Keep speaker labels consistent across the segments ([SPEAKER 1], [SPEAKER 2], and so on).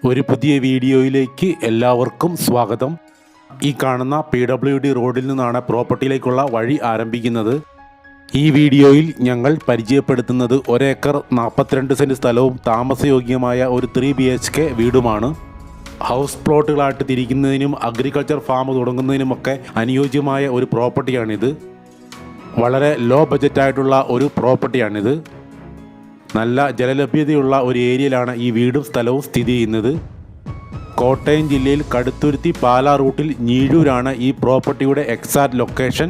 [SPEAKER 1] ഒരു പുതിയ വീഡിയോയിലേക്ക് എല്ലാവർക്കും സ്വാഗതം. ഈ കാണുന്ന PWD റോഡിൽ നിന്നാണ് പ്രോപ്പർട്ടിയിലേക്കുള്ള വഴി ആരംഭിക്കുന്നത്. ഈ വീഡിയോയിൽ ഞങ്ങൾ പരിചയപ്പെടുത്തുന്നത് 1 ഏക്കർ 42 സെൻറ്റ് സ്ഥലവും താമസയോഗ്യമായ ഒരു 3 BHK വീടുമാണ്. ഹൗസ് പ്ലോട്ടുകളായിട്ട് തിരിക്കുന്നതിനും അഗ്രികൾച്ചർ ഫാം തുടങ്ങുന്നതിനുമൊക്കെ അനുയോജ്യമായ ഒരു പ്രോപ്പർട്ടിയാണിത്. വളരെ ലോ ബജറ്റായിട്ടുള്ള ഒരു പ്രോപ്പർട്ടിയാണിത്. നല്ല ജലലഭ്യതയുള്ള ഒരു ഏരിയയിലാണ് ഈ വീടും സ്ഥലവും സ്ഥിതി ചെയ്യുന്നത്. കോട്ടയം ജില്ലയിൽ കടുത്തുരുത്തി പാലാ റൂട്ടിൽ ഞീഴൂരാണ് ഈ പ്രോപ്പർട്ടിയുടെ എക്സാക്റ്റ് ലൊക്കേഷൻ.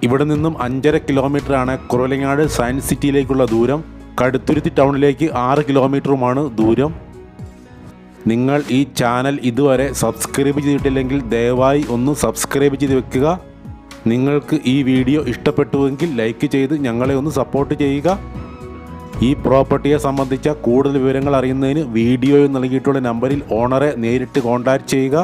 [SPEAKER 1] ഇവിടെ നിന്നും 5.5 കിലോമീറ്ററാണ് കുറവലങ്ങാട് സയൻസ് സിറ്റിയിലേക്കുള്ള ദൂരം. കടുത്തുരുത്തി ടൗണിലേക്ക് 6 കിലോമീറ്ററുമാണ് ദൂരം. നിങ്ങൾ ഈ ചാനൽ ഇതുവരെ സബ്സ്ക്രൈബ് ചെയ്തിട്ടില്ലെങ്കിൽ ദയവായി ഒന്ന് സബ്സ്ക്രൈബ് ചെയ്ത് വെക്കുക. നിങ്ങൾക്ക് ഈ വീഡിയോ ഇഷ്ടപ്പെട്ടുവെങ്കിൽ ലൈക്ക് ചെയ്ത് ഞങ്ങളെ ഒന്ന് സപ്പോർട്ട് ചെയ്യുക. ഈ പ്രോപ്പർട്ടിയെ സംബന്ധിച്ച കൂടുതൽ വിവരങ്ങൾ അറിയുന്നതിന് വീഡിയോയിൽ നൽകിയിട്ടുള്ള നമ്പറിൽ ഓണറെ നേരിട്ട് കോൺടാക്റ്റ് ചെയ്യുക.